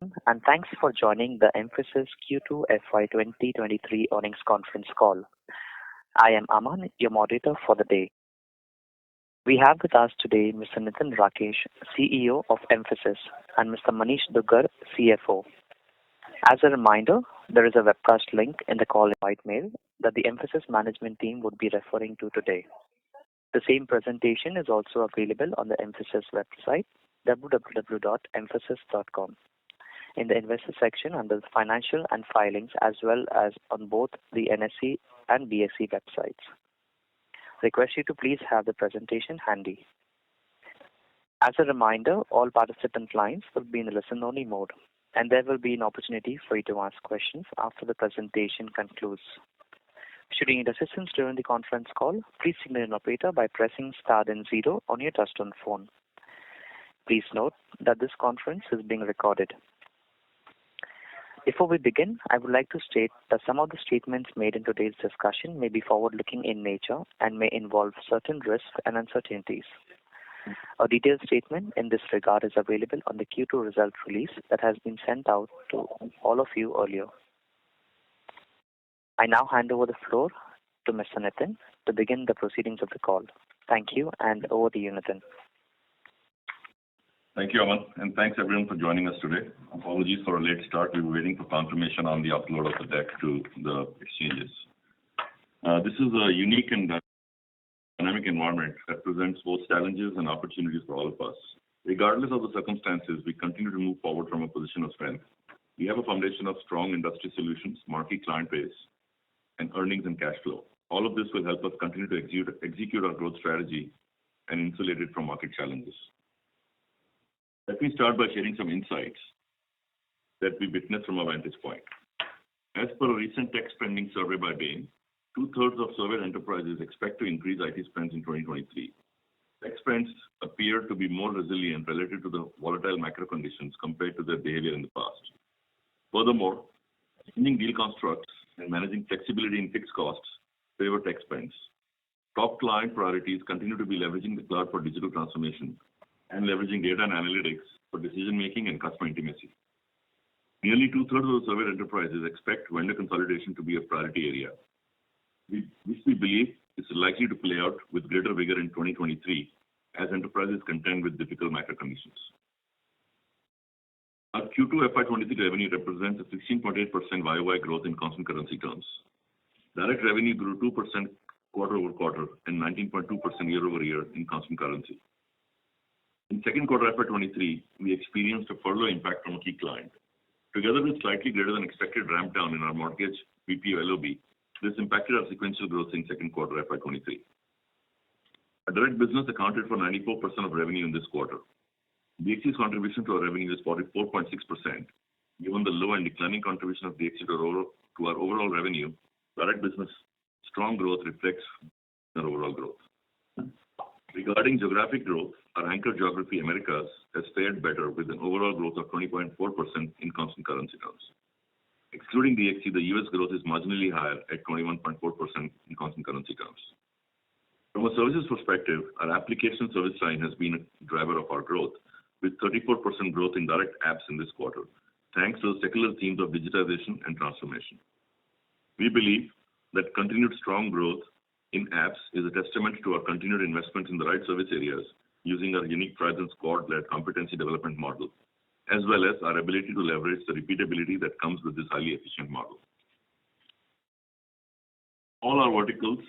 And thanks for joining the Mphasis Q2FY23 earnings conference call. I am Aman, your moderator for the day. We have with us today Mr. Nitin Rakesh, CEO of Mphasis, and Mr. Manish Duggar, CFO. As a reminder, there is a webcast link in the call invite mail that the Mphasis management team would be referring to today. The same presentation is also available on the Mphasis website, www.mphasis.com. in the investor section under the financial and filings, as well as on both the NSE and BSE websites. Request you to please have the presentation handy. As a reminder, all participant lines will be in a listen-only mode, and there will be an opportunity for you to ask questions after the presentation concludes. Should you need assistance during the conference call, please signal an operator by pressing star then 0 on your touchtone phone. Please note that this conference is being recorded. Before we begin, I would like to state that some of the statements made in today's discussion may be forward-looking in nature and may involve certain risks and uncertainties. A detailed statement in this regard is available on the Q2 result release that has been sent out to all of you earlier. I now hand over the floor to Mr. Nitin to begin the proceedings of the call. Thank you, and over to you, Nitin. Thank you, Aman, and thanks everyone for joining us today. Apologies for a late start. We were waiting for confirmation on the upload of the deck to the exchanges. This is a unique and dynamic environment that presents both challenges and opportunities for all of us. Regardless of the circumstances, we continue to move forward from a position of strength. We have a foundation of strong industry solutions, marquee client base, and earnings and cash flow. All of this will help us continue to execute our growth strategy and insulate it from market challenges. Let me start by sharing some insights that we witnessed from our vantage point. As per a recent tech spending survey by Bain, 2/3 of surveyed enterprises expect to increase IT spends in 2023. Tech spends appear to be more resilient relative to the volatile macro conditions compared to their behavior in the past. Furthermore, changing deal constructs and managing flexibility in fixed costs favor tech spends. Top client priorities continue to be leveraging the cloud for digital transformation and leveraging data and analytics for decision-making and customer intimacy. Nearly 2/3 of the surveyed enterprises expect vendor consolidation to be a priority area, which we believe is likely to play out with greater vigor in 2023 as enterprises contend with difficult macro conditions. Our Q2 FY23 revenue represents a 16.8% YOY growth in constant currency terms. Direct revenue grew 2% quarter-over-quarter and 19.2% year-over-year in constant currency. In second quarter FY23, we experienced a furlough impact from a key client. Together with slightly greater than expected ramp down in our mortgage BPO LOB, this impacted our sequential growth in second quarter FY23. Our direct business accounted for 94% of revenue in this quarter. DXC's contribution to our revenue is 44.6%. Given the low and declining contribution of DXC to our overall revenue, direct business strong growth reflects our overall growth. Regarding geographic growth, our anchor geography, Americas, has fared better with an overall growth of 20.4% in constant currency terms. Excluding DXC, the US growth is marginally higher at 21.4% in constant currency terms. From a services perspective, our application service line has been a driver of our growth, with 34% growth in direct apps in this quarter, thanks to the secular themes of digitization and transformation. We believe that continued strong growth in apps is a testament to our continued investment in the right service areas using our unique Trizen squad-led competency development model, as well as our ability to leverage the repeatability that comes with this highly efficient model. All our verticals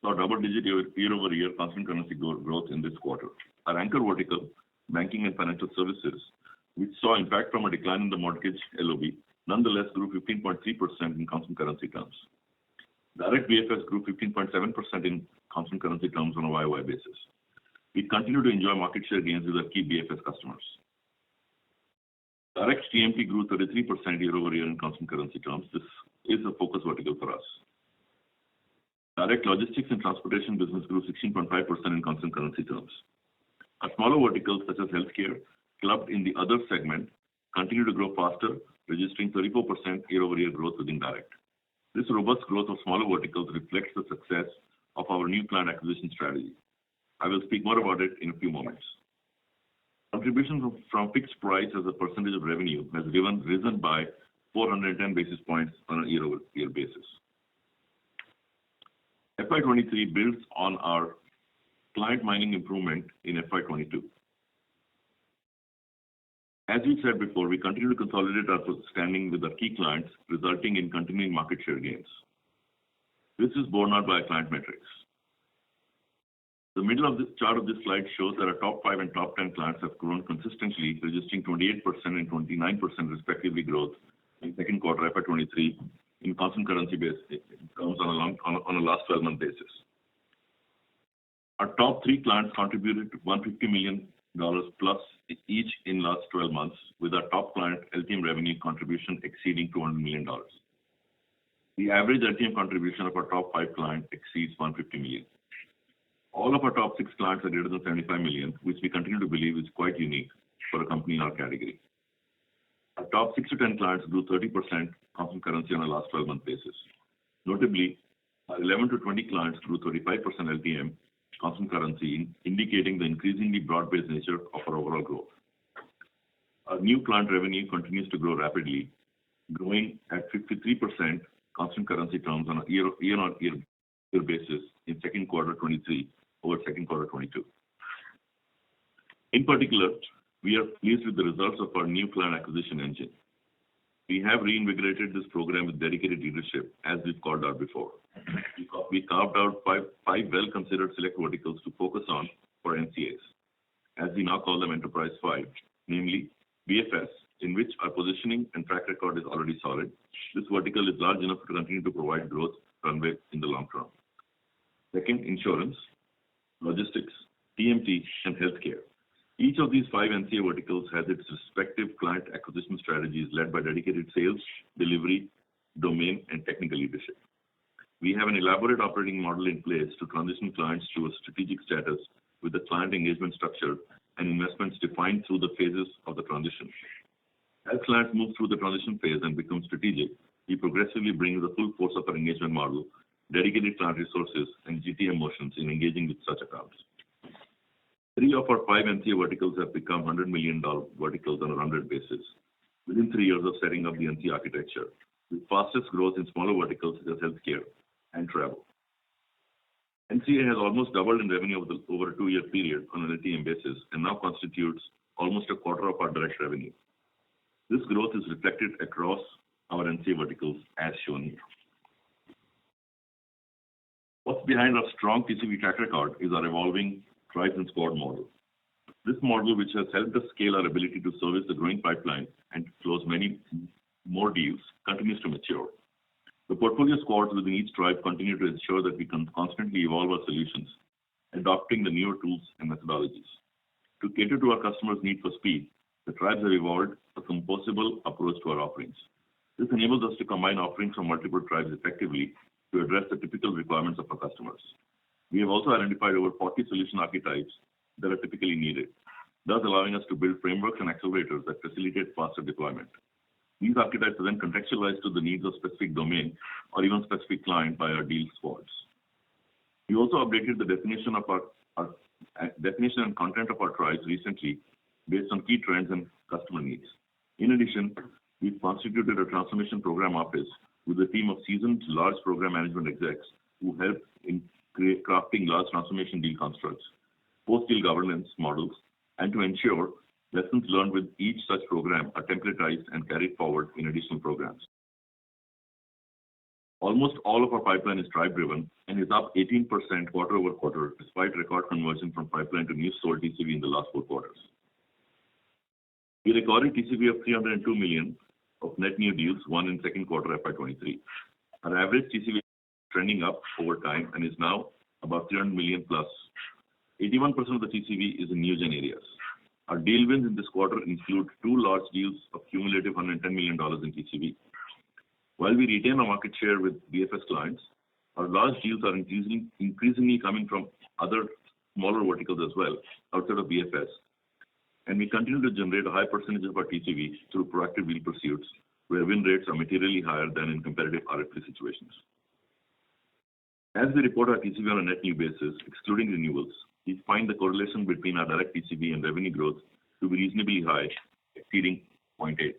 saw double-digit year-over-year constant currency growth in this quarter. Our anchor vertical, banking and financial services, which saw impact from a decline in the mortgage LOB, nonetheless grew 15.3% in constant currency terms. Direct BFS grew 15.7% in constant currency terms on a YOY basis. We continue to enjoy market share gains with our key BFS customers. Direct TMT grew 33% year-over-year in constant currency terms. This is a focus vertical for us. Direct logistics and transportation business grew 16.5% in constant currency terms. Our smaller verticals such as healthcare, clubbed in the other segment, continue to grow faster, registering 34% year-over-year growth within direct. This robust growth of smaller verticals reflects the success of our new client acquisition strategy. I will speak more about it in a few moments. Contribution from fixed price as a percentage of revenue has risen by 410 basis points on a year-over-year basis. FY23 builds on our client mining improvement in FY22. As we said before, we continue to consolidate our standing with our key clients, resulting in continuing market share gains. This is borne out by our client metrics. The middle of this chart of this slide shows that our top 5 and top 10 clients have grown consistently, registering 28% and 29% respectively growth in second quarter FY23 in constant currency basis terms on a last 12-month basis. Our top 3 clients contributed to $150 million plus each in last 12 months, with our top client LTM revenue contribution exceeding $200 million. The average LTM contribution of our top 5 clients exceeds $150 million. All of our top 6 clients are greater than $75 million, which we continue to believe is quite unique for a company in our category. Our top 6 to 10 clients grew 30% constant currency on a last 12-month basis. Notably, our 11 to 20 clients grew 35% LTM constant currency, indicating the increasingly broad-based nature of our overall growth. Our new client revenue continues to grow rapidly, growing at 53% constant currency terms on a year-on-year basis in second quarter 23 over second quarter 22. In particular, we are pleased with the results of our new client acquisition engine. We have reinvigorated this program with dedicated leadership, as we've called out before. We carved out five well-considered select verticals to focus on for NCAs, as we now call them Enterprise 5, namely BFS, in which our positioning and track record is already solid. This vertical is large enough to continue to provide growth runway in the long term. Second, insurance, logistics, TMT, and healthcare. Each of these 5 NCA verticals has its respective client acquisition strategies led by dedicated sales, delivery, domain, and technical leadership. We have an elaborate operating model in place to transition clients to a strategic status with the client engagement structure and investments defined through the phases of the transition. As clients move through the transition phase and become strategic, we progressively bring the full force of our engagement model, dedicated client resources, and GTM motions in engaging with such accounts. 3 of our 5 NCA verticals have become $100 million verticals on a run rate basis within 3 years of setting up the NCA architecture, with fastest growth in smaller verticals such as healthcare and travel. NCA has almost doubled in revenue over a 2-year period on an LTM basis and now constitutes almost a quarter of our direct revenue. This growth is reflected across our NCA verticals as shown here. What's behind our strong TCV track record is our evolving tribes and squad model. This model, which has helped us scale our ability to service the growing pipeline and close many more deals, continues to mature. The portfolio squads within each tribe continue to ensure that we can constantly evolve our solutions, adopting the newer tools and methodologies. To cater to our customers' need for speed, the tribes have evolved a composable approach to our offerings. This enables us to combine offerings from multiple tribes effectively to address the typical requirements of our customers. We have also identified over 40 solution archetypes that are typically needed, thus allowing us to build frameworks and accelerators that facilitate faster deployment. These archetypes are then contextualized to the needs of specific domain or even specific client by our deal squads. We also updated the definition of our definition and content of our tribes recently based on key trends and customer needs. In addition, we've constituted a transformation program office with a team of seasoned large program management execs who help in crafting large transformation deal constructs, post-deal governance models, and to ensure lessons learned with each such program are templatized and carried forward in additional programs. Almost all of our pipeline is tribe-driven and is up 18% quarter over quarter, despite record conversion from pipeline to new sold TCV in the last 4 quarters. We recorded TCV of $302 million of net new deals won in second quarter FY23. Our average TCV is trending up over time and is now about $300 million plus. 81% of the TCV is in new gen areas. Our deal wins in this quarter include 2 large deals of cumulative $110 million in TCV. While we retain our market share with BFS clients, our large deals are increasingly coming from other smaller verticals as well, outside of BFS. And we continue to generate a high percentage of our TCV through proactive deal pursuits, where win rates are materially higher than in competitive RFP situations. As we report our TCV on a net new basis, excluding renewals, we find the correlation between our direct TCV and revenue growth to be reasonably high, exceeding 0.8.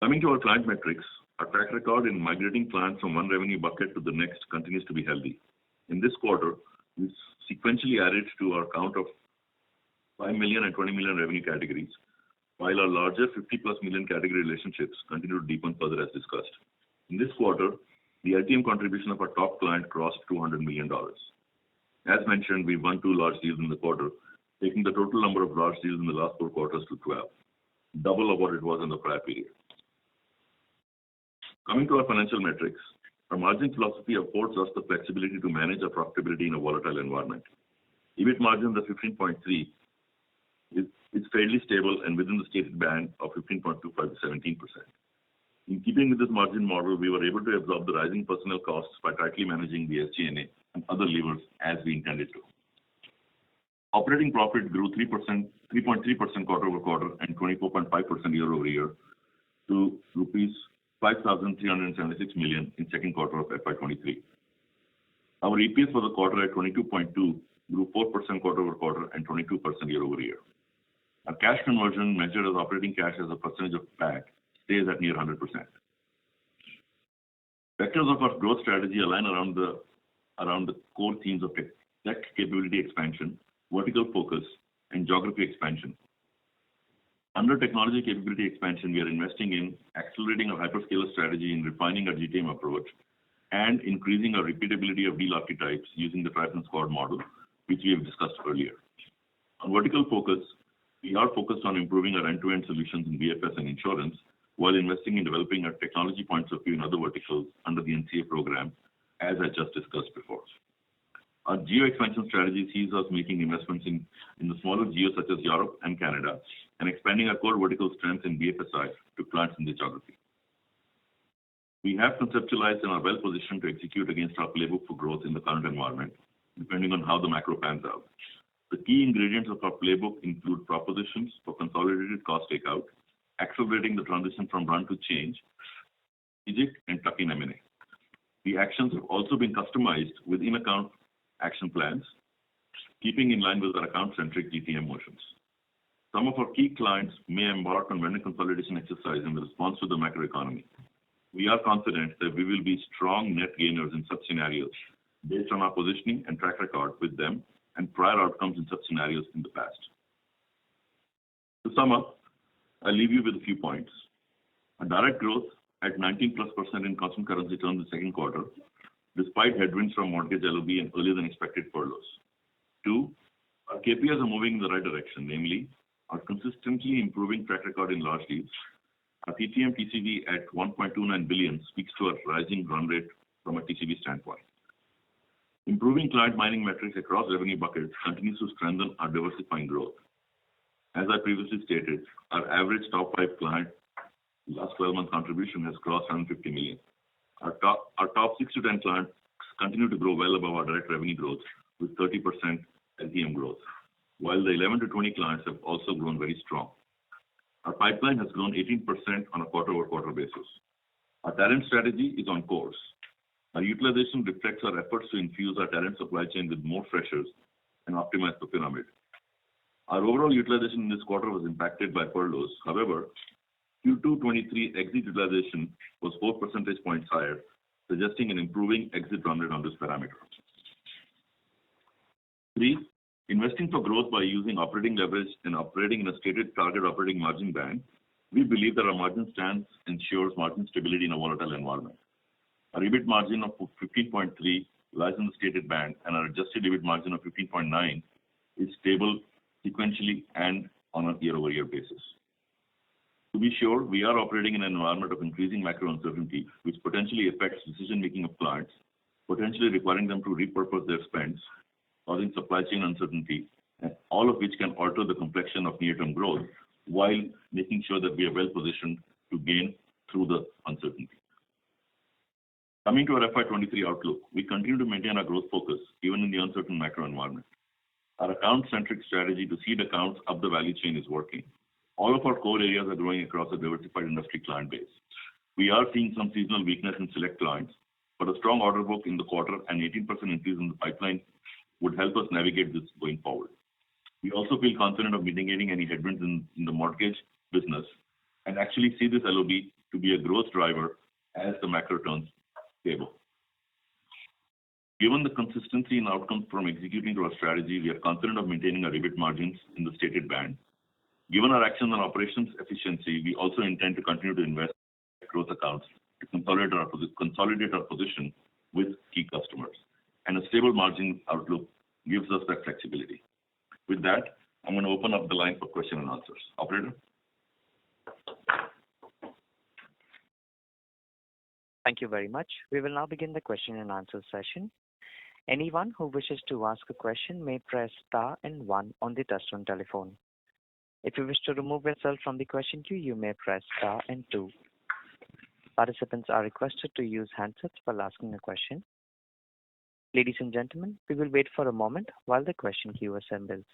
Coming to our client metrics, our track record in migrating clients from one revenue bucket to the next continues to be healthy. In this quarter, we sequentially added to our count of 5 million and 20 million revenue categories, while our larger 50 plus million category relationships continue to deepen further as discussed. In this quarter, the LTM contribution of our top client crossed $200 million. As mentioned, we won 2 large deals in the quarter, taking the total number of large deals in the last 4 quarters to 12, double of what it was in the prior period. Coming to our financial metrics, our margin philosophy affords us the flexibility to manage our profitability in a volatile environment. EBIT margin of 15.3 is fairly stable and within the stated band of 15.25 to 17%. In keeping with this margin model, we were able to absorb the rising personnel costs by tightly managing the SG&A and other levers as we intended to. Operating profit grew 3.3% quarter over quarter and 24.5% year over year to rupees 5,376 million in second quarter of FY23. Our EPS for the quarter at 22.2 grew 4% quarter over quarter and 22% year over year. Our cash conversion measured as operating cash as a percentage of PAT stays at near 100%. Vectors of our growth strategy align around the core themes of tech capability expansion, vertical focus, and geography expansion. Under technology capability expansion, we are investing in accelerating our hyperscaler strategy in refining our GTM approach and increasing our repeatability of deal archetypes using the Tribe and Squad model, which we have discussed earlier. On vertical focus, we are focused on improving our end-to-end solutions in BFS and insurance while investing in developing our technology points of view in other verticals under the NCA program, as I just discussed before. Our geo expansion strategy sees us making investments in the smaller geos such as Europe and Canada and expanding our core vertical strengths in BFSI to clients in this geography. We have conceptualized and are well positioned to execute against our playbook for growth in the current environment, depending on how the macro pans out. The key ingredients of our playbook include propositions for consolidated cost takeout, accelerating the transition from run to change, strategic and tuck-in M&A. The actions have also been customized with in-account action plans, keeping in line with our account-centric GTM motions. Some of our key clients may embark on vendor consolidation exercise in response to the macroeconomy. We are confident that we will be strong net gainers in such scenarios based on our positioning and track record with them and prior outcomes in such scenarios in the past. To sum up, I'll leave you with a few points. A direct growth at 19+% in constant currency terms in second quarter, despite headwinds from mortgage LOB and earlier than expected furloughs. 2, our KPIs are moving in the right direction, namely, our consistently improving track record in large deals. Our TTM TCV at 1.29 billion speaks to our rising run rate from a TCV standpoint. Improving client mining metrics across revenue buckets continues to strengthen our diversifying growth. As I previously stated, our average top 5 client last 12-month contribution has crossed 150 million. Our top 6 to 10 clients continue to grow well above our direct revenue growth with 30% LTM growth, while the 11 to 20 clients have also grown very strong. Our pipeline has grown 18% on a quarter-over-quarter basis. Our talent strategy is on course. Our utilization reflects our efforts to infuse our talent supply chain with more freshers and optimize the pyramid. Our overall utilization in this quarter was impacted by furloughs. However, Q2/23 exit utilization was 4 percentage points higher, suggesting an improving exit run rate on this parameter. 3, investing for growth by using operating leverage and operating in a stated target operating margin band, we believe that our margin stance ensures margin stability in a volatile environment. Our EBIT margin of 15.3 lies in the stated band, and our adjusted EBIT margin of 15.9 is stable sequentially and on a year-over-year basis. To be sure, we are operating in an environment of increasing macro uncertainty, which potentially affects decision-making of clients, potentially requiring them to repurpose their spends, causing supply chain uncertainty, and all of which can alter the complexion of near-term growth while making sure that we are well positioned to gain through the uncertainty. Coming to our FY23 outlook, we continue to maintain our growth focus even in the uncertain macro environment. Our account-centric strategy to seed accounts up the value chain is working. All of our core areas are growing across a diversified industry client base. We are seeing some seasonal weakness in select clients, but a strong order book in the quarter and 18% increase in the pipeline would help us navigate this going forward. We also feel confident of mitigating any headwinds in the mortgage business and actually see this LOB to be a growth driver as the macro turns stable. Given the consistency in outcomes from executing to our strategy, we are confident of maintaining our EBIT margins in the stated band. Given our actions on operations efficiency, we also intend to continue to invest in growth accounts to consolidate our position with key customers. And a stable margin outlook gives us that flexibility. With that, I'm going to open up the line for question and answers. Operator? Thank you very much. We will now begin the question and answer session. Anyone who wishes to ask a question may press star and one on the touchtone telephone. If you wish to remove yourself from the question queue, you may press star and two. Participants are requested to use handsets while asking a question. Ladies and gentlemen, we will wait for a moment while the question queue assembles.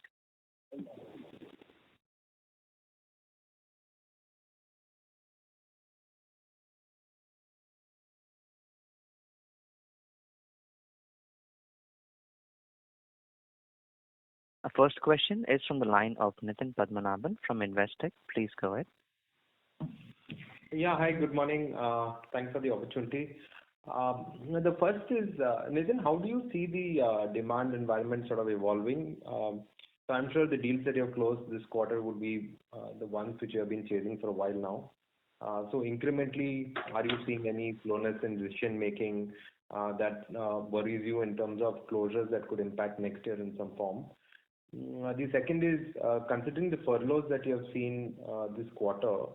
Our first question is from the line of Nitin Padmanabhan from Investec. Please go ahead. Yeah, hi, good morning. Thanks for the opportunity. The first is, Nitin, how do you see the demand environment sort of evolving? So I'm sure the deals that you have closed this quarter would be the ones which you have been chasing for a while now. So incrementally, are you seeing any slowness in decision making that worries you in terms of closures that could impact next year in some form? The second is, considering the furloughs that you have seen this quarter,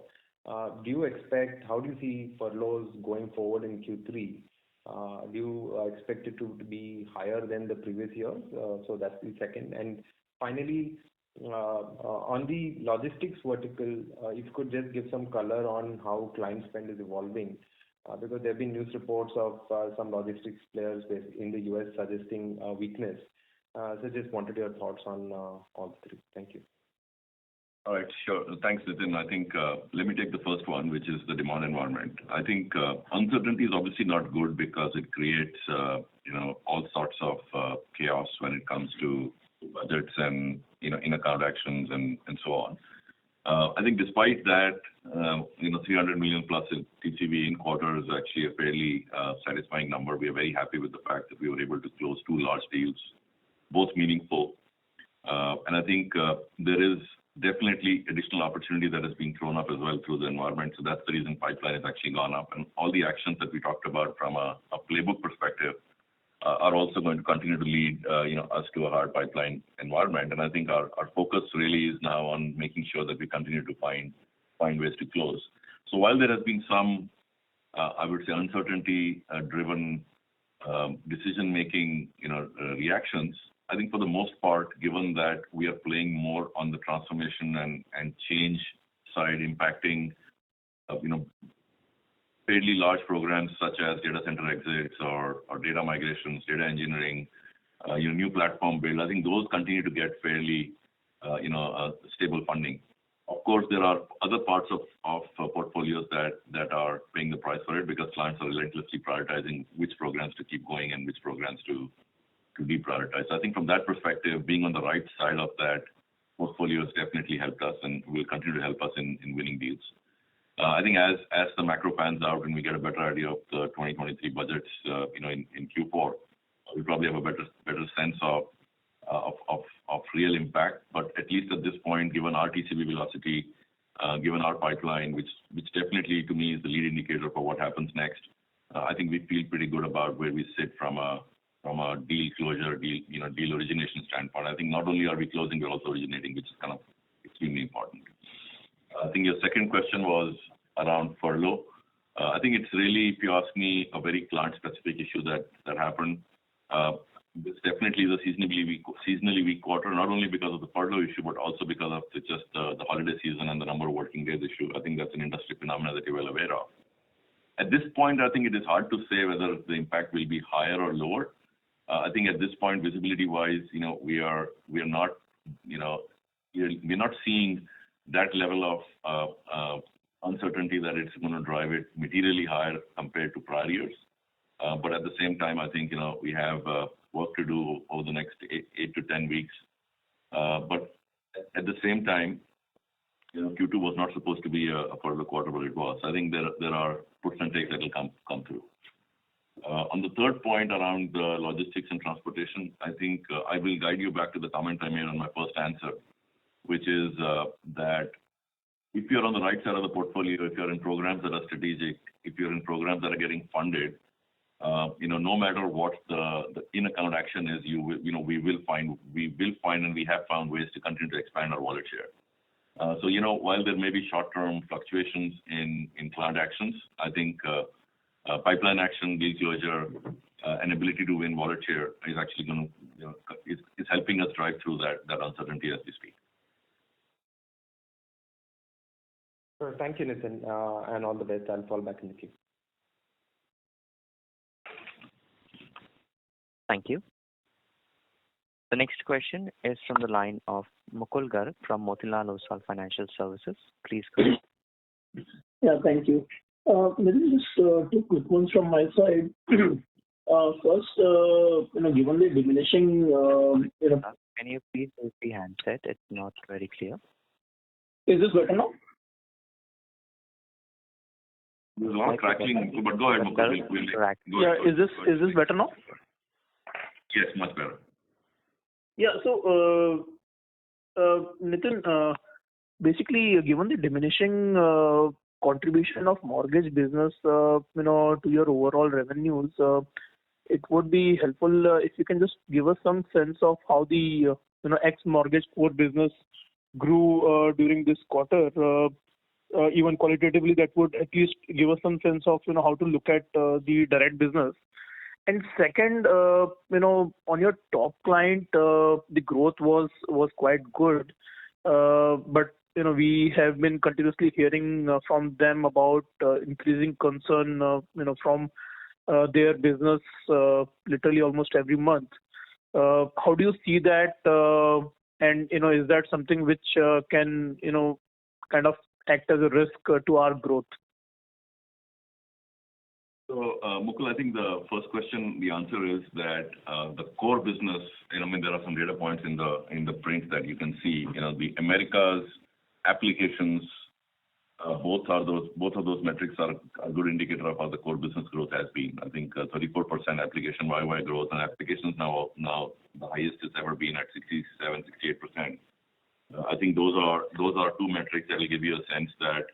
how do you see furloughs going forward in Q3? Do you expect it to be higher than the previous years? So that's the second. And finally, on the logistics vertical, if you could just give some color on how client spend is evolving, because there have been news reports of some logistics players in the US suggesting weakness. So just wanted your thoughts on all three. Thank you. All right, sure. Thanks, Nitin. I think let me take the first one, which is the demand environment. I think uncertainty is obviously not good because it creates, all sorts of chaos when it comes to budgets and, in-account actions and so on. I think despite that, 300 million plus in TCV in quarter is actually a fairly satisfying number. We are very happy with the fact that we were able to close two large deals, both meaningful. And I think there is definitely additional opportunity that has been thrown up as well through the environment. So that's the reason pipeline has actually gone up. And all the actions that we talked about from a playbook perspective are also going to continue to lead us to a hard pipeline environment. And I think our focus really is now on making sure that we continue to find ways to close. So while there has been some, I would say, uncertainty driven decision making, reactions, I think for the most part, given that we are playing more on the transformation and change side, impacting, fairly large programs such as data center exits or data migrations, data engineering, new platform build, I think those continue to get fairly, stable funding. Of course, there are other parts of portfolios that are paying the price for it because clients are relentlessly prioritizing which programs to keep going and which programs to deprioritize. So I think from that perspective, being on the right side of that portfolio has definitely helped us and will continue to help us in winning deals. I think as the macro pans out and we get a better idea of the 2023 budgets, in Q4, we'll probably have a better sense of real impact. But at least at this point, given our TCV velocity, given our pipeline, which definitely to me is the lead indicator for what happens next, I think we feel pretty good about where we sit from a deal closure, deal origination standpoint. I think not only are we closing, we're also originating, which is kind of extremely important. I think your second question was around furlough. I think it's really, if you ask me, a very client-specific issue that happened. It's definitely the seasonally weak quarter, not only because of the furlough issue, but also because of just the holiday season and the number of working days issue. I think that's an industry phenomenon that you're well aware of. At this point, I think it is hard to say whether the impact will be higher or lower. I think at this point, visibility-wise, we're not seeing that level of uncertainty that it's going to drive it materially higher compared to prior years. But at the same time, I think we have work to do over the next 8 to 10 weeks. But at the same time, Q2 was not supposed to be a part of the quarter, but it was. I think there are percentages that will come through. On the third point around the logistics and transportation, I think I will guide you back to the comment I made on my first answer, which is that if you're on the right side of the portfolio, if you're in programs that are strategic, if you're in programs that are getting funded, no matter what the in-account action is, we will find and we have found ways to continue to expand our wallet share. So while there may be short-term fluctuations in client actions, I think pipeline action, deal closure, and ability to win wallet share is actually going to is helping us drive through that uncertainty as we speak. Thank you, Nitin, and all the best. I'll fall back in the queue. Thank you. The next question is from the line of Mukul Garg from Motilal Oswal Financial Services. Please go ahead. Yeah, thank you. Maybe just two quick ones from my side. First, given the diminishing, Can you please use the handset? It's not very clear. Is this better now? There's a lot of crackling, but go ahead, Mukul. Yeah, is this better now? Yes, much better. Yeah. So, Nitin, basically, given the diminishing contribution of mortgage business, to your overall revenues, it would be helpful if you can just give us some sense of how the ex-mortgage core business grew during this quarter. Even qualitatively, that would at least give us some sense of how to look at the direct business. And second, on your top client, the growth was quite good, but we have been continuously hearing from them about increasing concern, from their business, literally almost every month. How do you see that? And is that something which can kind of act as a risk to our growth? So, Mukul, I think the first question, the answer is that the core business, there are some data points in the print that you can see. The Americas applications, both of those metrics are a good indicator of how the core business growth has been. I think 34% application YY growth, and applications now the highest it's ever been at 67-68%. I think those are two metrics that will give you a sense that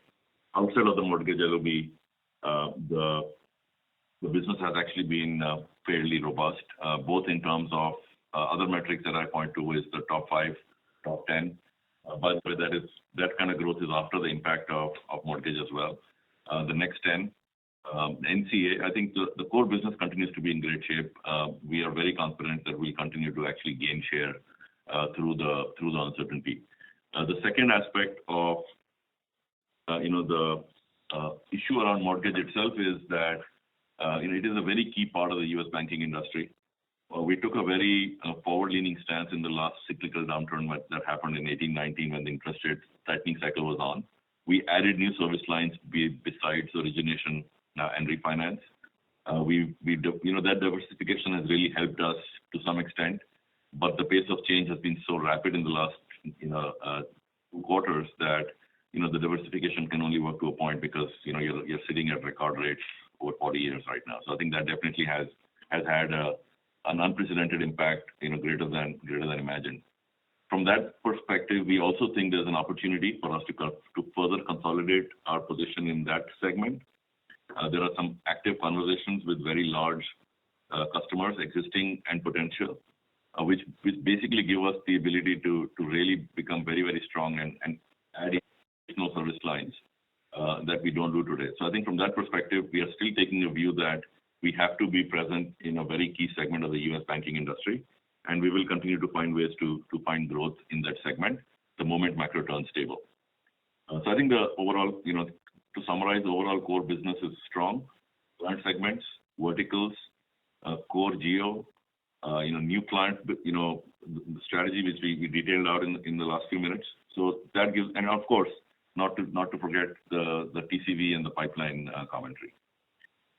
outside of the mortgage LOB, the business has actually been fairly robust, both in terms of other metrics that I point to is the top 5, top 10. By the way, that kind of growth is after the impact of mortgage as well. The next 10, NCA, I think the core business continues to be in great shape. We are very confident that we'll continue to actually gain share through the uncertainty. The second aspect of the issue around mortgage itself is that it is a very key part of the U.S. banking industry. We took a very forward-leaning stance in the last cyclical downturn that happened in 18-19 when the interest rate tightening cycle was on. We added new service lines besides origination and refinance. That diversification has really helped us to some extent, but the pace of change has been so rapid in the last 2 quarters that the diversification can only work to a point because you're sitting at record rates over 40 years right now. So I think that definitely has had an unprecedented impact, greater than imagined. From that perspective, we also think there's an opportunity for us to further consolidate our position in that segment. There are some active conversations with very large customers, existing and potential, which basically give us the ability to really become very, very strong and add additional service lines that we don't do today. So I think from that perspective, we are still taking a view that we have to be present in a very key segment of the U.S. banking industry, and we will continue to find ways to find growth in that segment the moment macro turns stable. So I think the overall, to summarize, the overall core business is strong. Client segments, verticals, core geo, new client, the strategy which we detailed out in the last few minutes. So that gives, and of course, not to forget the TCV and the pipeline commentary.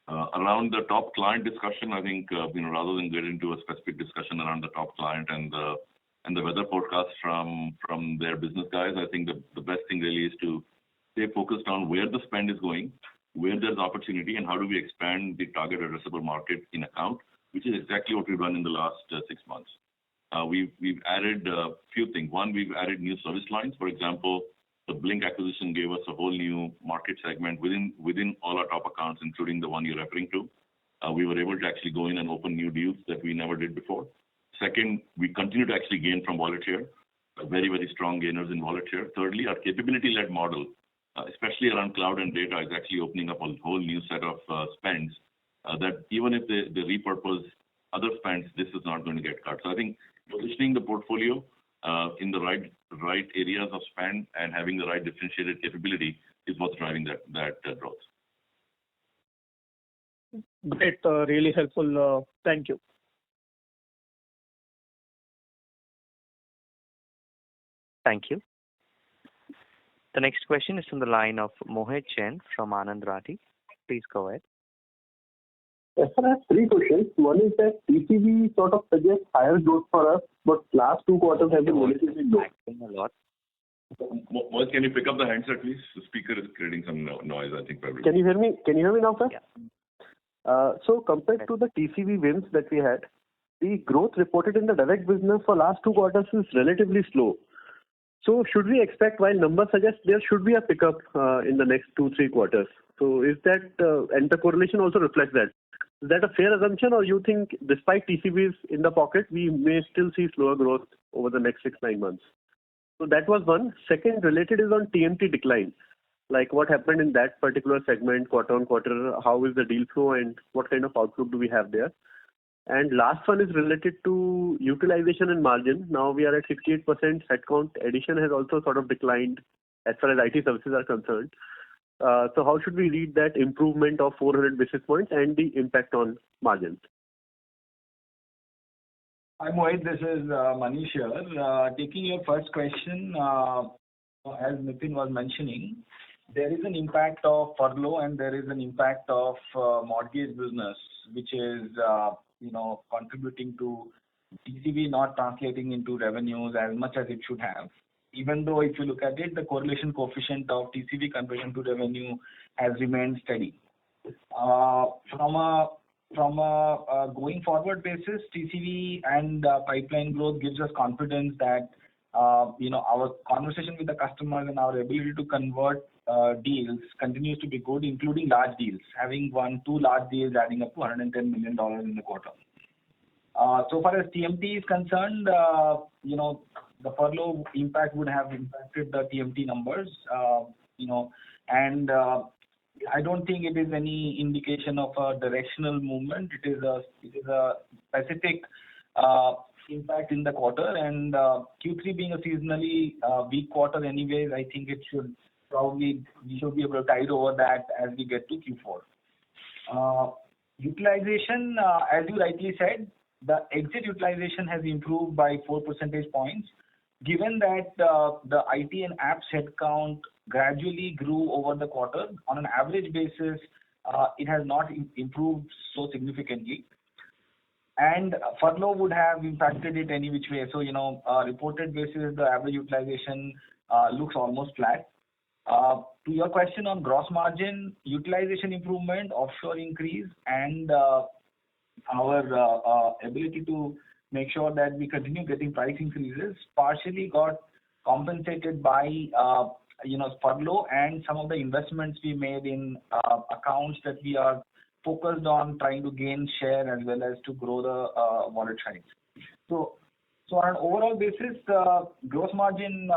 Around the top client discussion, I think rather than get into a specific discussion around the top client and the and the weather forecast from their business guys, I think the best thing really is to stay focused on where the spend is going, where there's opportunity, and how do we expand the target addressable market in account, which is exactly what we've done in the last 6 months. We've added a few things. One, we've added new service lines. For example, the Blink acquisition gave us a whole new market segment within all our top accounts, including the one you're referring to. We were able to actually go in and open new deals that we never did before. Second, we continue to actually gain from wallet share, very, very strong gainers in wallet share. Thirdly, our capability-led model, especially around cloud and data, is actually opening up a whole new set of spends that even if they repurpose other spends, this is not going to get cut. So I think positioning the portfolio in the right areas of spend and having the right differentiated capability is what's driving that growth. Great, really helpful. Thank you. Thank you. The next question is from the line of Mohit Jain from Anand Rathi. Please go ahead. Yes, sir, I have 3 questions. One is that TCV sort of suggests higher growth for us, but last 2 quarters have been relatively low. A lot. Mohit, can you pick up the handset, please? The speaker is creating some noise, I think. Can you hear me? Can you hear me now, sir? Yeah. So compared to the TCV wins that we had, the growth reported in the direct business for last 2 quarters is relatively slow. So should we expect, while numbers suggest there should be a pickup in the next 2-3 quarters? So is that, and the correlation also reflects that. Is that a fair assumption, or you think despite TCVs in the pocket, we may still see slower growth over the next 6-9 months? So that was one. Second, related is on TMT decline. Like what happened in that particular segment quarter on quarter, how is the deal flow and what kind of outlook do we have there? And last one is related to utilization and margin. Now we are at 68%. Headcount addition has also sort of declined as far as IT services are concerned. So how should we read that improvement of 400 basis points and the impact on margins? Hi Mohit, this is Manish here. Taking your first question, as Nitin was mentioning, there is an impact of furlough and there is an impact of mortgage business, which is contributing to TCV not translating into revenues as much as it should have. Even though if you look at it, the correlation coefficient of TCV conversion to revenue has remained steady. From a going forward basis, TCV and pipeline growth gives us confidence that our conversation with the customers and our ability to convert deals continues to be good, including large deals, having won 2 large deals adding up to $110 million in the quarter. So far as TMT is concerned, the furlough impact would have impacted the TMT numbers, and I don't think it is any indication of a directional movement. It is a specific impact in the quarter, and Q3 being a seasonally weak quarter anyways, I think we should be able to tide over that as we get to Q4. Utilization, as you rightly said, the exit utilization has improved by 4 percentage points. Given that the IT and apps headcount gradually grew over the quarter, on an average basis, it has not improved so significantly. And furlough would have impacted it any which way. So, reported basis, the average utilization looks almost flat. To your question on gross margin, utilization improvement, offshore increase, and our ability to make sure that we continue getting price increases partially got compensated by furlough and some of the investments we made in accounts that we are focused on trying to gain share as well as to grow the wallet size. So on an overall basis, gross margin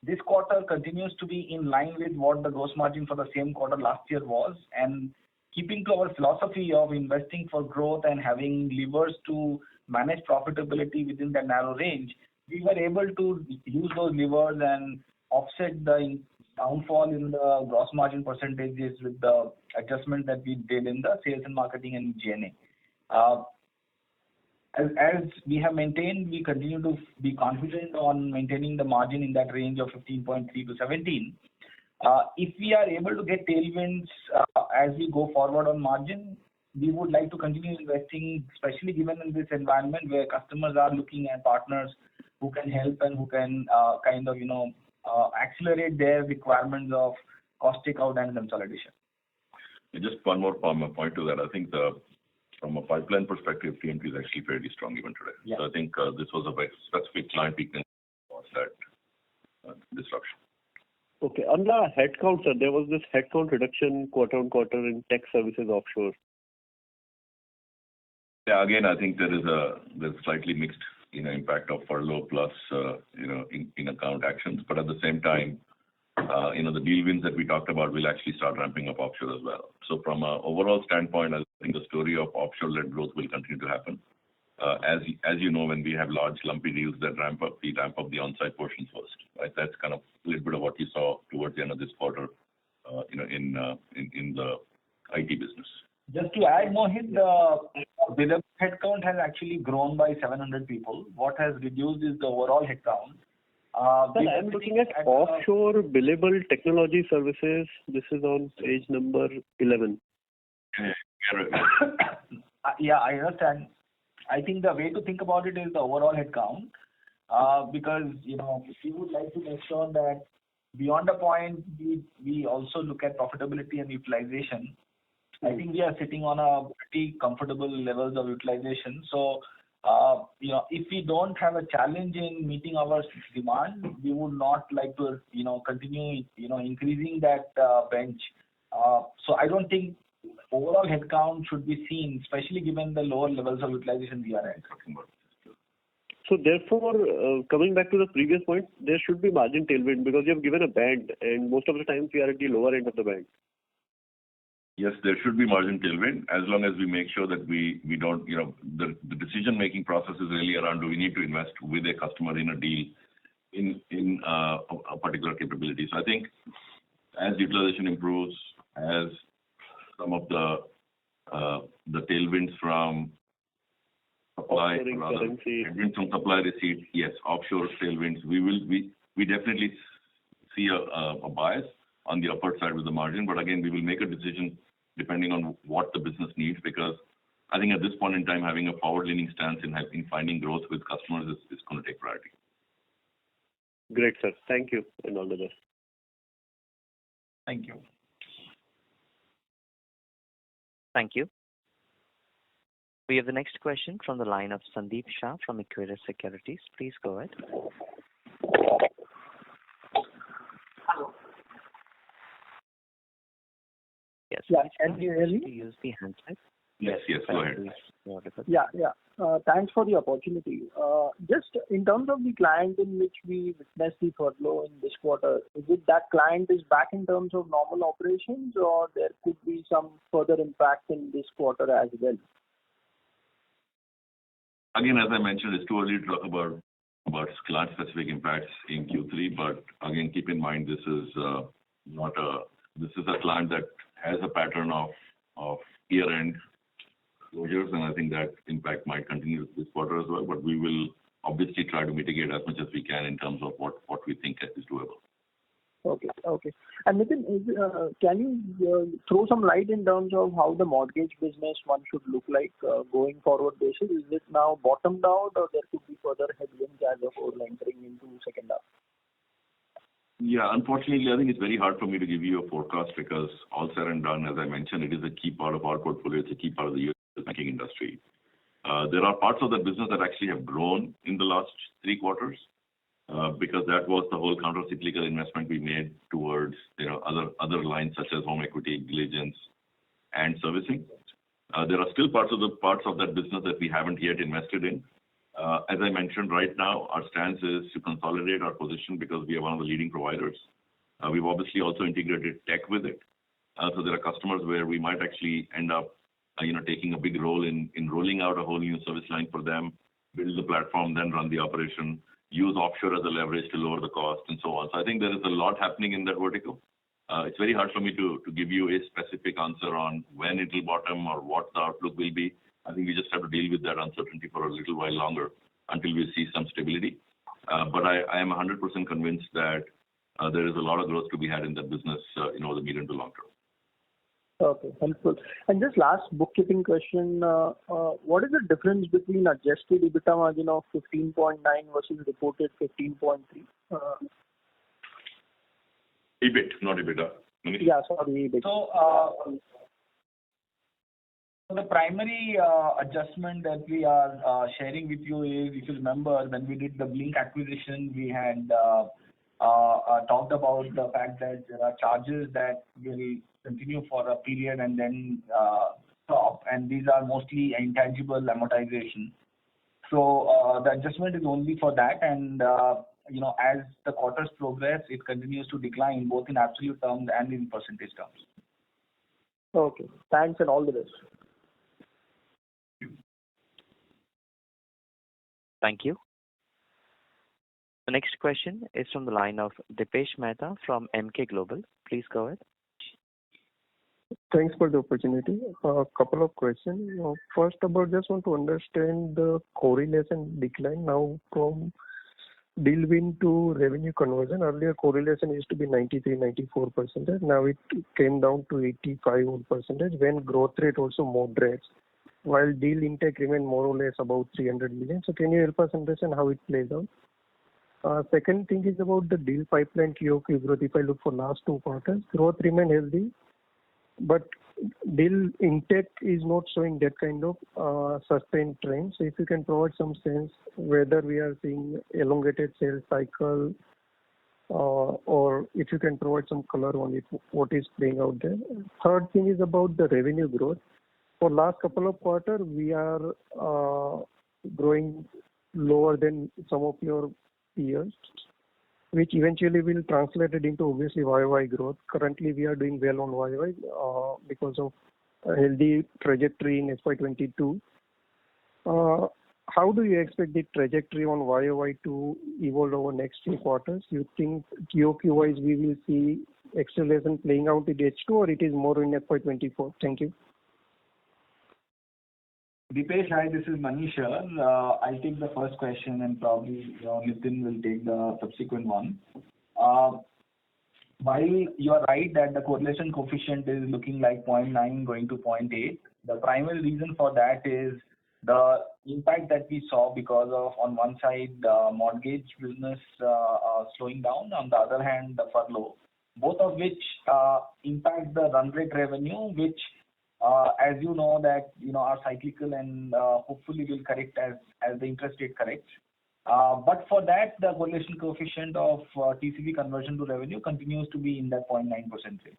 this quarter continues to be in line with what the gross margin for the same quarter last year was, and keeping to our philosophy of investing for growth and having levers to manage profitability within that narrow range, we were able to use those levers and offset the downfall in the gross margin percentages with the adjustment that we did in the sales and marketing and G&A. As we have maintained, we continue to be confident on maintaining the margin in that range of 15.3 to 17. If we are able to get tailwinds as we go forward on margin, we would like to continue investing, especially given in this environment where customers are looking at partners who can help and who can accelerate their requirements of cost takeout and consolidation. Just one more point to that. I think from a pipeline perspective, TMT is actually fairly strong even today. Yeah. So I think this was a very specific client weakness was that disruption. Okay. On the headcount, sir, there was this headcount reduction quarter-on-quarter in tech services offshore. Yeah, again, I think there's slightly mixed, impact of furlough plus, in account actions. But at the same time, the deal wins that we talked about will actually start ramping up offshore as well. So from an overall standpoint, I think the story of offshore-led growth will continue to happen. As you know, when we have large lumpy deals that ramp up the on-site portion first, right? That's kind of a little bit of what you saw towards the end of this quarter, in the IT business. Just to add, Mohit, the billable headcount has actually grown by 700 people. What has reduced is the overall headcount. I'm looking at offshore billable technology services. This is on page number 11. Yeah, I understand. I think the way to think about it is the overall headcount, because we would like to make sure that beyond the point we also look at profitability and utilization. I think we are sitting on a pretty comfortable levels of utilization. So, if we don't have a challenge in meeting our demand, we would not like to, continue, increasing that bench. So I don't think overall headcount should be seen, especially given the lower levels of utilization we are at. So therefore, coming back to the previous point, there should be margin tailwind because you have given a band, and most of the times we are at the lower end of the band. Yes, there should be margin tailwind as long as we make sure that we don't, the decision-making process is really around, do we need to invest with a customer in a deal in a particular capability. So I think as utilization improves, as some of the tailwinds from supply, headwinds from supply receipt, yes, offshore tailwinds, we definitely see a bias on the upward side with the margin. But again, we will make a decision depending on what the business needs, because I think at this point in time, having a forward-leaning stance in finding growth with customers is going to take priority. Great, sir. Thank you, and all the best. Thank you. Thank you. We have the next question from the line of Sandeep Shah from Equirus Securities. Please go ahead. Yes. Yeah, can you hear me? Use the handset. Yes, go ahead. Yeah. Thanks for the opportunity. Just in terms of the client in which we witnessed the furlough in this quarter, is it that client is back in terms of normal operations, or there could be some further impact in this quarter as well? Again, as I mentioned, it's too early to talk about client-specific impacts in Q3. But again, keep in mind this is a client that has a pattern of year-end closures, and I think that impact might continue this quarter as well. But we will obviously try to mitigate as much as we can in terms of what we think is doable. Okay. And Nitin, can you throw some light in terms of how the mortgage business one should look like going forward basis? Is it now bottomed out, or there could be further headwinds as of entering into second half? Yeah, unfortunately, I think it's very hard for me to give you a forecast because all said and done, as I mentioned, it is a key part of our portfolio. It's a key part of the US banking industry. There are parts of the business that actually have grown in the last 3 quarters because that was the whole counter-cyclical investment we made towards other lines such as home equity, diligence, and servicing. There are still parts of that business that we haven't yet invested in. As I mentioned, right now, our stance is to consolidate our position because we are one of the leading providers. We've obviously also integrated tech with it. So there are customers where we might actually end up, taking a big role in rolling out a whole new service line for them, build the platform, then run the operation, use offshore as a leverage to lower the cost, and so on. So I think there is a lot happening in that vertical. It's very hard for me to give you a specific answer on when it will bottom or what the outlook will be. I think we just have to deal with that uncertainty for a little while longer until we see some stability. But I am 100% convinced that there is a lot of growth to be had in that business, the medium to long term. Okay, helpful. And just last bookkeeping question, what is the difference between adjusted EBITDA margin of 15.9 versus reported 15.3? EBIT, not EBITDA. Manish? Yeah, sorry, EBIT. So the primary adjustment that we are sharing with you is, if you remember, when we did the Blink acquisition, we had talked about the fact that there are charges that will continue for a period and then stop, and these are mostly intangible amortization. So the adjustment is only for that, and as the quarters progress, it continues to decline both in absolute terms and in percentage terms. Okay, thanks and all the best. Thank you. The next question is from the line of Dipesh Mehta from Emkay Global. Please go ahead. Thanks for the opportunity. A couple of questions. First, just want to understand the correlation decline now from deal win to revenue conversion. Earlier, correlation used to be 93-94%. Now it came down to 85% when growth rate also moderates, while deal intake remain more or less about 300 million. So can you help us understand how it plays out? Second thing is about the deal pipeline QOQ growth. If I look for last 2 quarters, growth remain healthy, but deal intake is not showing that kind of sustained trend. So if you can provide some sense whether we are seeing elongated sales cycle, or if you can provide some color on it, what is playing out there. Third thing is about the revenue growth. For last couple of quarters, we are growing lower than some of your peers, which eventually will translate it into obviously YY growth. Currently, we are doing well on YY because of a healthy trajectory in FY22. How do you expect the trajectory on YY to evolve over next few quarters? You think QOQ wise we will see acceleration playing out in H2, or it is more in FY24? Thank you. Dipesh, hi, this is Manish here. I'll take the first question and probably Nitin will take the subsequent one. While you're right that the correlation coefficient is looking like 0.9 going to 0.8, the primary reason for that is the impact that we saw because of, on one side, the mortgage business slowing down, on the other hand, the furlough, both of which impact the run rate revenue, which as you know that are cyclical and hopefully will correct as the interest rate corrects. But for that, the correlation coefficient of TCV conversion to revenue continues to be in that 0.9% range.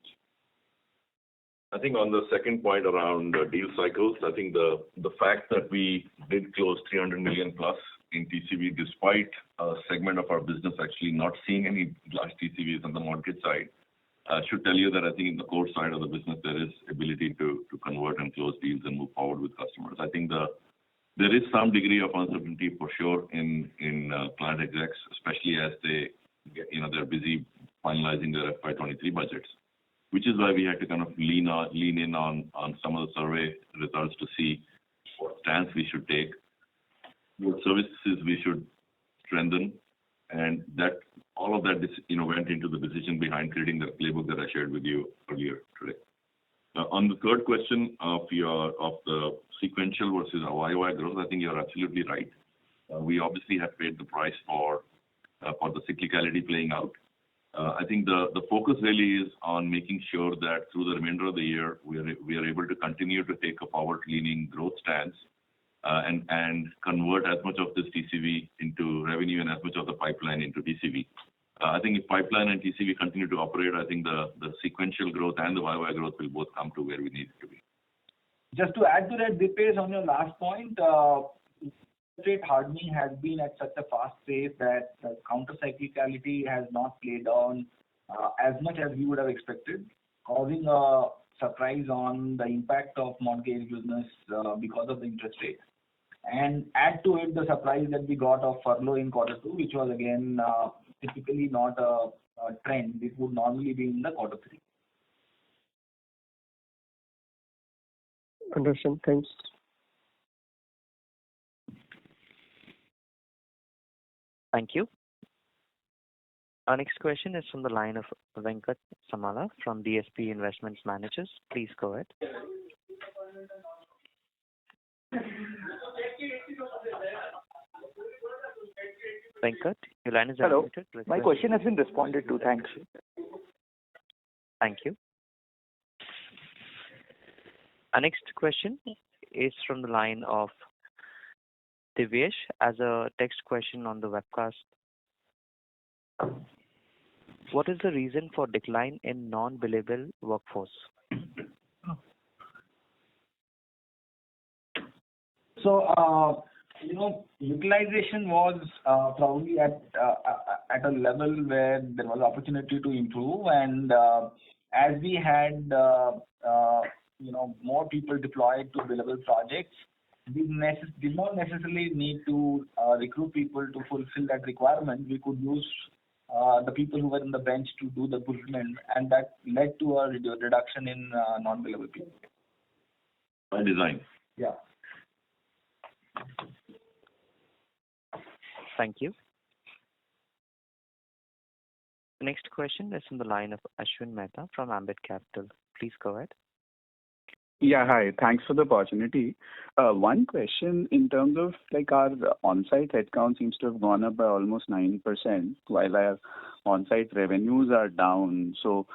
I think on the second point around deal cycles, I think the fact that we did close 300 million plus in TCV despite a segment of our business actually not seeing any large TCVs on the mortgage side should tell you that I think in the core side of the business there is ability to convert and close deals and move forward with customers. I think there is some degree of uncertainty for sure in client execs, especially as they get, they're busy finalizing their FY23 budgets, which is why we had to kind of lean in on some of the survey results to see what stance we should take, what services we should strengthen, and that all of that went into the decision behind creating the playbook that I shared with you earlier today. On the third question of the sequential versus YY growth, I think you're absolutely right. We obviously have paid the price for the cyclicality playing out. I think the focus really is on making sure that through the remainder of the year, we are able to continue to take a forward-leaning growth stance and convert as much of this TCV into revenue and as much of the pipeline into TCV. I think if pipeline and TCV continue to operate, I think the sequential growth and the YY growth will both come to where we need it to be. Just to add to that, Dipesh, on your last point, rate hardening has been at such a fast pace that counter-cyclicality has not played on as much as we would have expected, causing a surprise on the impact of mortgage business because of the interest rate. And add to it the surprise that we got of furlough in Q2, which was again typically not a trend. It would normally be in the Q3. Understand. Thanks. Thank you. Our next question is from the line of Venkat Samala from DSP Investment Managers. Please go ahead. Venkat, your line is Hello. unmuted. My question has been responded to. Thanks. Thank you. Our next question is from the line of Divyesh as a text question on the webcast. What is the reason for decline in non-billable workforce? So, utilization was probably at a level where there was opportunity to improve, and as we had more people deployed to billable projects, we did not necessarily need to recruit people to fulfill that requirement. We could use the people who were in the bench to do the fulfillment, and that led to a reduction in non-billable people. By design. Yeah. Thank you. The next question is from the line of Ashwin Mehta from Ambit Capital. Please go ahead. Yeah, hi. Thanks for the opportunity. One question in terms of like our on-site headcount seems to have gone up by almost 9%, while our on-site revenues are down. So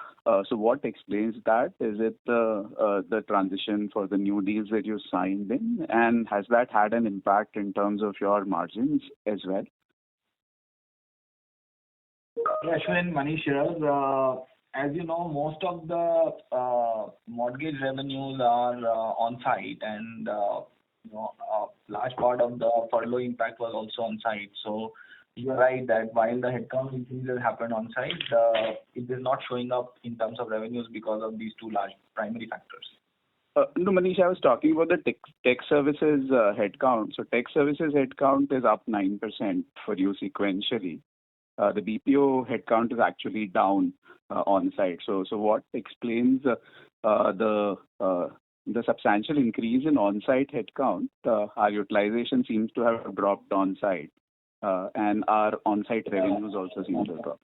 what explains that? Is it the transition for the new deals that you signed in, and has that had an impact in terms of your margins as well? Yeah, Ashwin, Manish here. As you know, most of the mortgage revenues are on-site, and a large part of the furlough impact was also on-site. So you are right that while the headcount increases happened on-site, it is not showing up in terms of revenues because of these two large primary factors. No, Manish, I was talking about the tech services headcount. So tech services headcount is up 9% for you sequentially. The BPO headcount is actually down on site. So what explains the substantial increase in on-site headcount? Our utilization seems to have dropped on site, and our on-site revenues also seem to have dropped.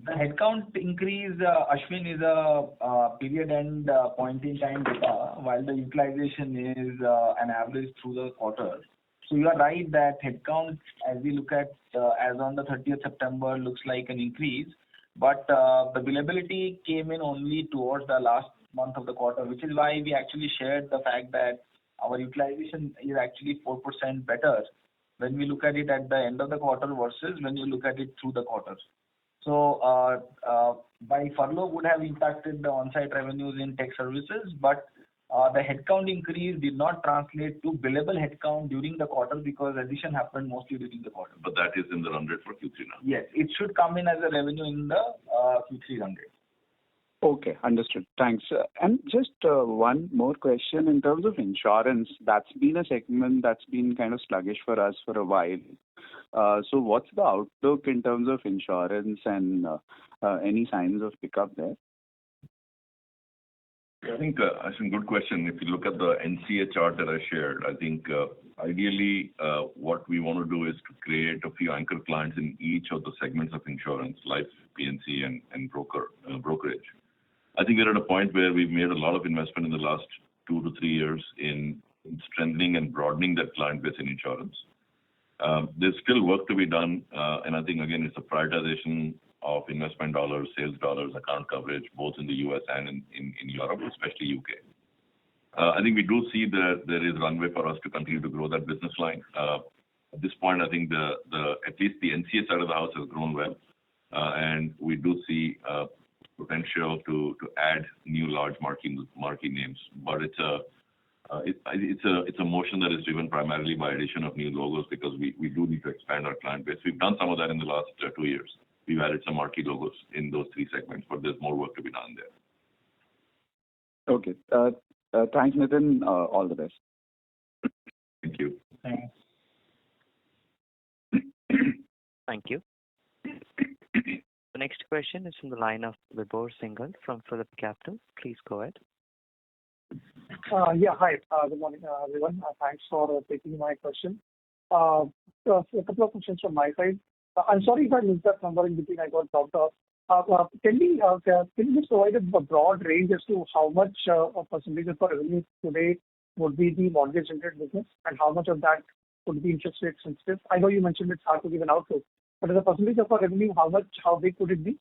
The headcount increase, Ashwin, is a period and point in time data, while the utilization is an average through the quarter. So you are right that headcount, as we look at as on the 30th September, looks like an increase, but the billability came in only towards the last month of the quarter, which is why we actually shared the fact that our utilization is actually 4% better when we look at it at the end of the quarter versus when you look at it through the quarter. So by furlough would have impacted the on-site revenues in tech services, but the headcount increase did not translate to billable headcount during the quarter because addition happened mostly during the quarter. But that is in the run rate for Q3 now. Yes, it should come in as a revenue in the Q3 run rate. Okay, understood. Thanks. And just one more question in terms of insurance. That's been a segment that's been kind of sluggish for us for a while. So what's the outlook in terms of insurance and any signs of pickup there? I think, Ashwin, good question. If you look at the NCA chart that I shared, I think ideally what we want to do is to create a few anchor clients in each of the segments of insurance, life, PNC, and brokerage. I think we're at a point where we've made a lot of investment in the last 2 to 3 years in strengthening and broadening that client base in insurance. There's still work to be done, and I think, again, it's a prioritization of investment dollars, sales dollars, account coverage, both in the US and in Europe, especially UK. I think we do see that there is runway for us to continue to grow that business line. At this point, I think at least the NCA side of the house has grown well, and we do see potential to add new large marquee names. But it's a motion that is driven primarily by addition of new logos because we do need to expand our client base. We've done some of that in the last 2 years. We've added some marquee logos in those 3 segments, but there's more work to be done there. Okay. Thanks, Nitin. All the best. Thank you. Thanks. Thank you. The next question is from the line of Vibhor Singhal from Phillip Capital. Please go ahead. Yeah, hi. Good morning, everyone. Thanks for taking my question. A couple of questions from my side. I'm sorry if I missed that number in between. I got dropped off. Can you just provide a broad range as to how much of percentage of our revenue today would be the mortgage-related business, and how much of that would be interest rate sensitive? I know you mentioned it's hard to give an outlook, but as a percentage of our revenue, how big could it be?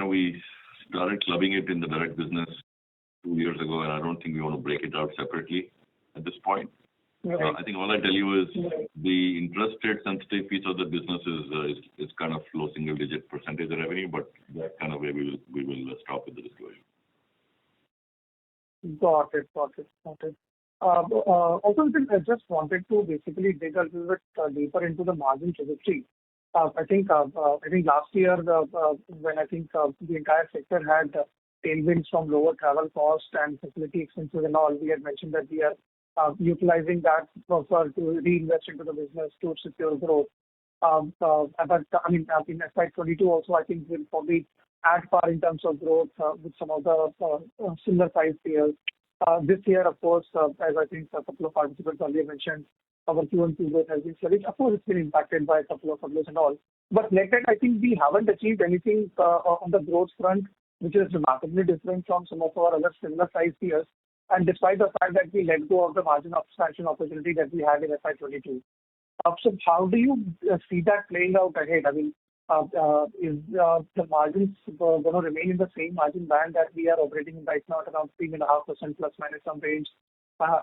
We started clubbing it in the direct business 2 years ago, and I don't think we want to break it out separately at this point. Right. I think all I tell you is the interest rate sensitive piece of the business is kind of low single digit percentage of revenue, but that kind of way we will stop with the disclosure. Got it. Also, I just wanted to basically dig a little bit deeper into the margin trajectory. I think last year when the entire sector had tailwinds from lower travel costs and facility expenses and all, we had mentioned that we are utilizing that to reinvest into the business to secure growth. But I mean, in FY22 also, I think we'll probably at par in terms of growth with some of the similar size peers. This year, of course, as I think a couple of participants earlier mentioned, our Q1 growth has been sluggish. Of course, it's been impacted by a couple of furloughs and all. But net-net, I think we haven't achieved anything on the growth front, which is remarkably different from some of our other similar size peers. And despite the fact that we let go of the margin expansion opportunity that we had in FY22. So how do you see that playing out ahead? I mean, is the margins going to remain in the same margin band that we are operating in right now at around 3.5% plus minus some range,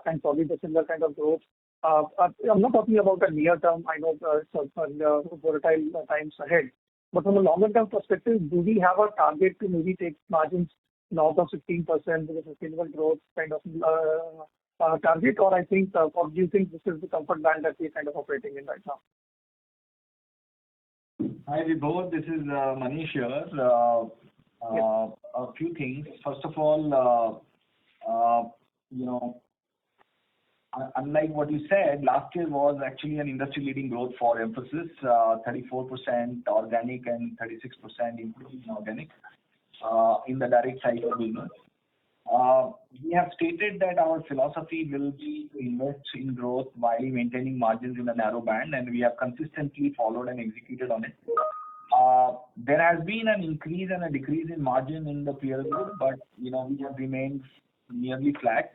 and probably the similar kind of growth? I'm not talking about the near term. I know volatile times ahead. But from a longer term perspective, do we have a target to maybe take margins north of 16% with a sustainable growth kind of target, or or do you think this is the comfort band that we're kind of operating in right now? Hi, Vibhor. This is Manish here. A few things. First of all, unlike what you said, last year was actually an industry-leading growth for Mphasis, 34% organic and 36% including inorganic in the direct side of business. We have stated that our philosophy will be to invest in growth while maintaining margins in a narrow band, and we have consistently followed and executed on it. There has been an increase and a decrease in margin in the peer group, but we have remained nearly flat.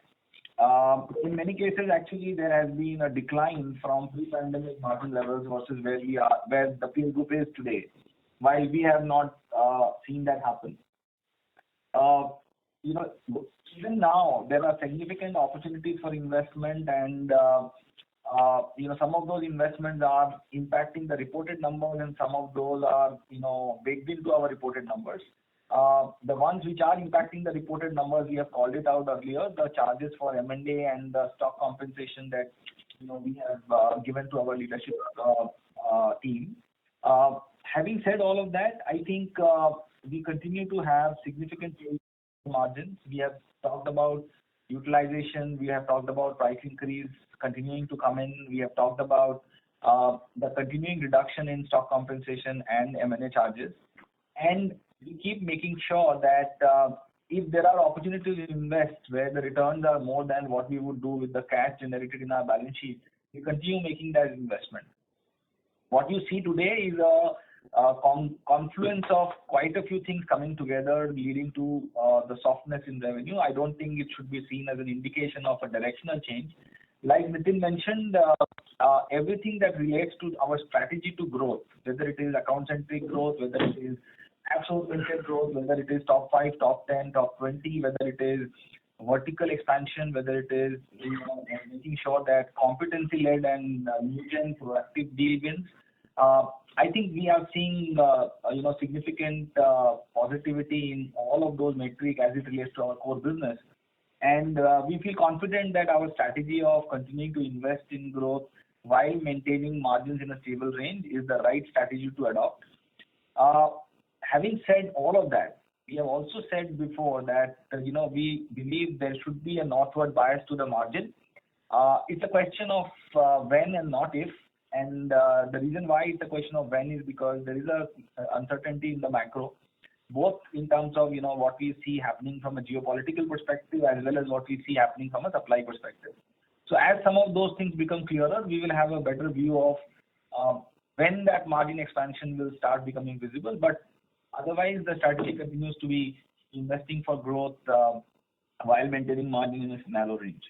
In many cases, actually, there has been a decline from pre-pandemic margin levels versus where the peer group is today, while we have not seen that happen. Even now, there are significant opportunities for investment, and some of those investments are impacting the reported numbers, and some of those are baked into our reported numbers. The ones which are impacting the reported numbers, we have called it out earlier, the charges for M&A and the stock compensation that we have given to our leadership team. Having said all of that, I think we continue to have significant margins. We have talked about utilization. We have talked about price increase continuing to come in. We have talked about the continuing reduction in stock compensation and M&A charges. And we keep making sure that if there are opportunities to invest where the returns are more than what we would do with the cash generated in our balance sheet, we continue making that investment. What you see today is a confluence of quite a few things coming together, leading to the softness in revenue. I don't think it should be seen as an indication of a directional change. Like Nitin mentioned, everything that relates to our strategy to growth, whether it is account-centric growth, whether it is app-oriented growth, whether it is top 5, top 10, top 20, whether it is vertical expansion, whether it is making sure that competency-led and new-gen proactive deal wins. I think we are seeing significant positivity in all of those metrics as it relates to our core business. And we feel confident that our strategy of continuing to invest in growth while maintaining margins in a stable range is the right strategy to adopt. Having said all of that, we have also said before that we believe there should be a northward bias to the margin. It's a question of when and not if. And the reason why it's a question of when is because there is a uncertainty in the macro, both in terms of what we see happening from a geopolitical perspective as well as what we see happening from a supply perspective. So as some of those things become clearer, we will have a better view of when that margin expansion will start becoming visible. But otherwise, the strategy continues to be investing for growth while maintaining margin in a narrow range.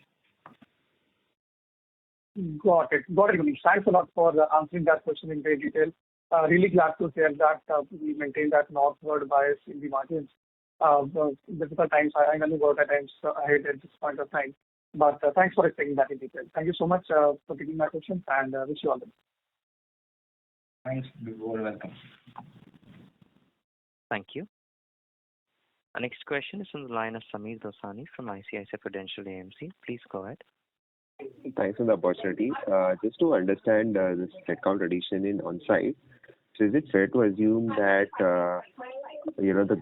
Got it, Manish. Thanks a lot for answering that question in great detail. Really glad to hear that we maintain that northward bias in the margins. Difficult times, I know about the times ahead at this point of time. But thanks for explaining that in detail. Thank you so much for taking my questions, and wish you all the best. Thanks. You're welcome. Thank you. Our next question is from the line of Sameer Dosani from ICICI Prudential AMC. Please go ahead. Thanks for the opportunity. Just to understand this headcount addition in on-site, so is it fair to assume that the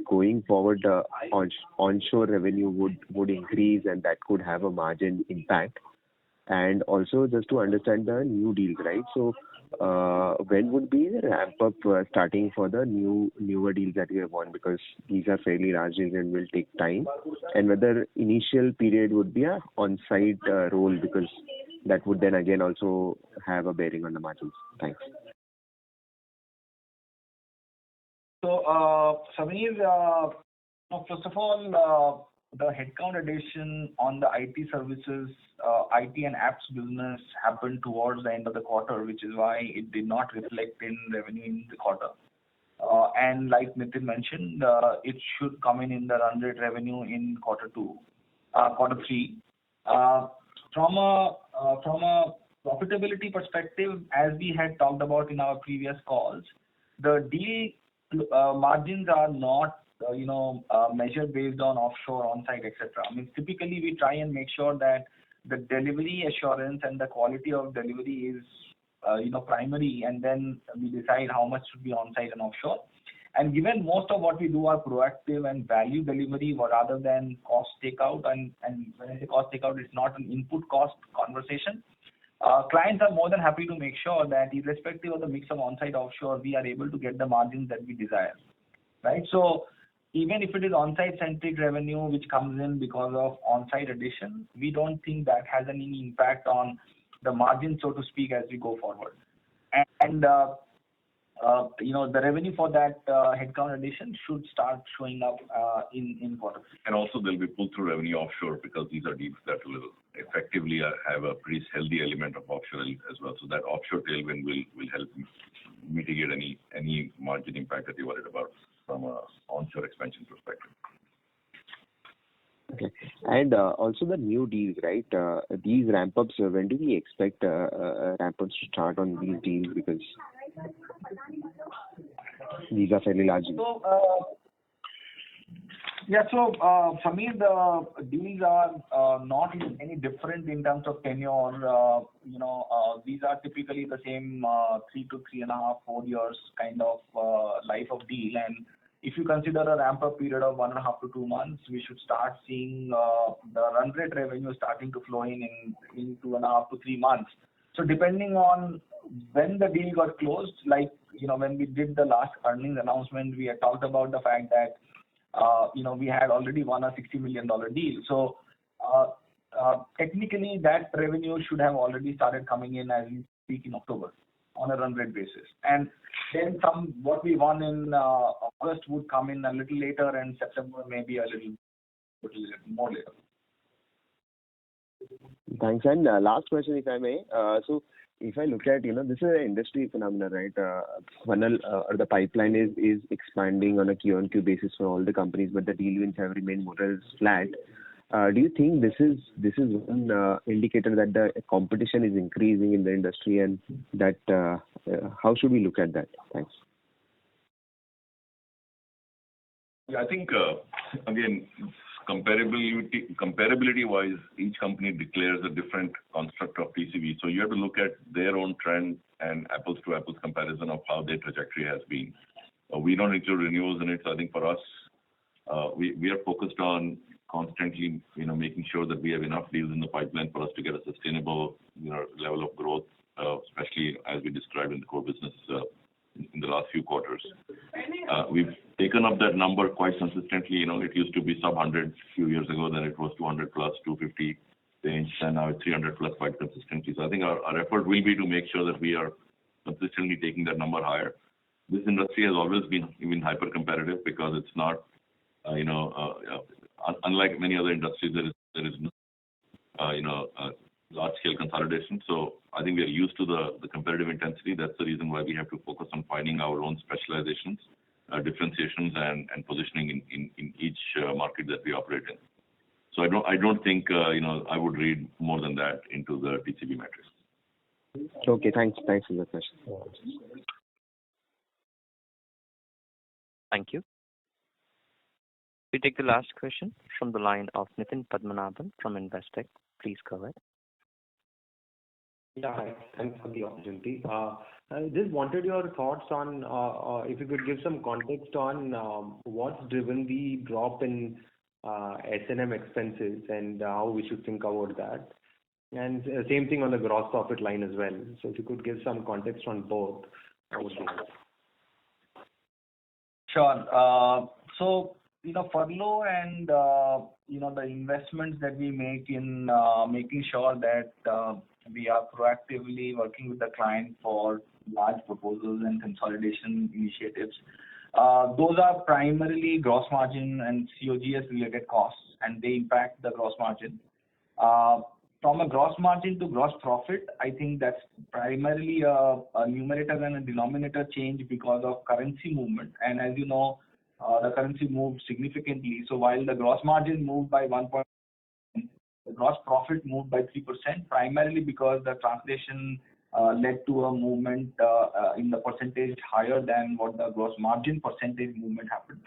going forward onshore revenue would increase and that could have a margin impact? And also just to understand the new deals, right? So when would be the ramp up starting for the newer deals that you have won, because these are fairly large deals and will take time, and whether initial period would be a on-site role, because that would then again also have a bearing on the margins. Thanks. So Sameer, first of all, the headcount addition on the IT services, IT and apps business happened towards the end of the quarter, which is why it did not reflect in revenue in the quarter. And like Nitin mentioned, it should come in the run rate revenue in quarter 3. From a profitability perspective, as we had talked about in our previous calls, the deal margins are not measured based on offshore, on-site, etc. I mean, typically we try and make sure that the delivery assurance and the quality of delivery is primary, and then we decide how much should be on-site and offshore. And given most of what we do are proactive and value delivery rather than cost takeout, and when I say cost takeout, it's not an input cost conversation. Clients are more than happy to make sure that irrespective of the mix of on-site offshore, we are able to get the margins that we desire, right? So even if it is on-site centric revenue which comes in because of on-site addition, we don't think that has any impact on the margin, so to speak, as we go forward. And the revenue for that headcount addition should start showing up in quarter 3. And also there'll be pull-through revenue offshore, because these are deals that will effectively have a pretty healthy element of offshore as well. So that offshore tailwind will help mitigate any margin impact that you're worried about from a onshore expansion perspective. Okay. And also the new deals, right? These ramp-ups, when do we expect ramp-ups to start on these deals? Because these are fairly large. So, Sameer, the deals are not any different in terms of tenure. These are typically the same 3 to 3.5, 4 years kind of life of deal. And if you consider a ramp-up period of 1.5 to 2 months, we should start seeing the run rate revenue starting to flow in 2.5 to 3 months. So depending on when the deal got closed, like when we did the last earnings announcement, we had talked about the fact that we had already won a $60 million deal. So technically that revenue should have already started coming in as we speak in October on a run rate basis. And then what we won in August would come in a little later, and September maybe a little more later. Thanks. And last question, if I may. So if I look at, this is an industry phenomenon, right? Funnel or the pipeline is expanding on a Q-on-Q basis for all the companies, but the deal wins have remained more or less flat. Do you think this is one indicator that the competition is increasing in the industry, and that how should we look at that? Thanks. Yeah, I think again, comparability-wise, each company declares a different construct of TCV. So you have to look at their own trend and apples-to-apples comparison of how their trajectory has been. We don't include renewals in it. So I think for us, we are focused on constantly, making sure that we have enough deals in the pipeline for us to get a sustainable, level of growth, especially as we described in the core business in the last few quarters. We've taken up that number quite consistently. It used to be sub 100 a few years ago, then it was 200 plus, 250. range and now 300 plus quite consistently. So I think our effort will be to make sure that we are consistently taking that number higher. This industry has always been hyper competitive because it's not, unlike many other industries, there is no, large scale consolidation. So I think we are used to the competitive intensity. That's the reason why we have to focus on finding our own specializations, differentiations, and positioning in each market that we operate in. So I don't think I would read more than that into the TCV metrics. Okay, thanks for the question. Thank you. We take the last question from the line of Nitin Padmanabhan from Investec. Please go ahead. Yeah, hi. Thanks for the opportunity. I just wanted your thoughts on if you could give some context on what's driven the drop in S&M expenses and how we should think about that. And same thing on the gross profit line as well. So if you could give some context on both, that would be helpful. Sure. So, furlough and, the investments that we make in making sure that we are proactively working with the client for large proposals and consolidation initiatives. Those are primarily gross margin and COGS related costs, and they impact the gross margin. From a gross margin to gross profit, I think that's primarily a numerator and a denominator change because of currency movement. And as you know, the currency moved significantly. So while the gross margin moved by 1%, the gross profit moved by 3%, primarily because the translation led to a movement in the percentage higher than what the gross margin percentage movement happened.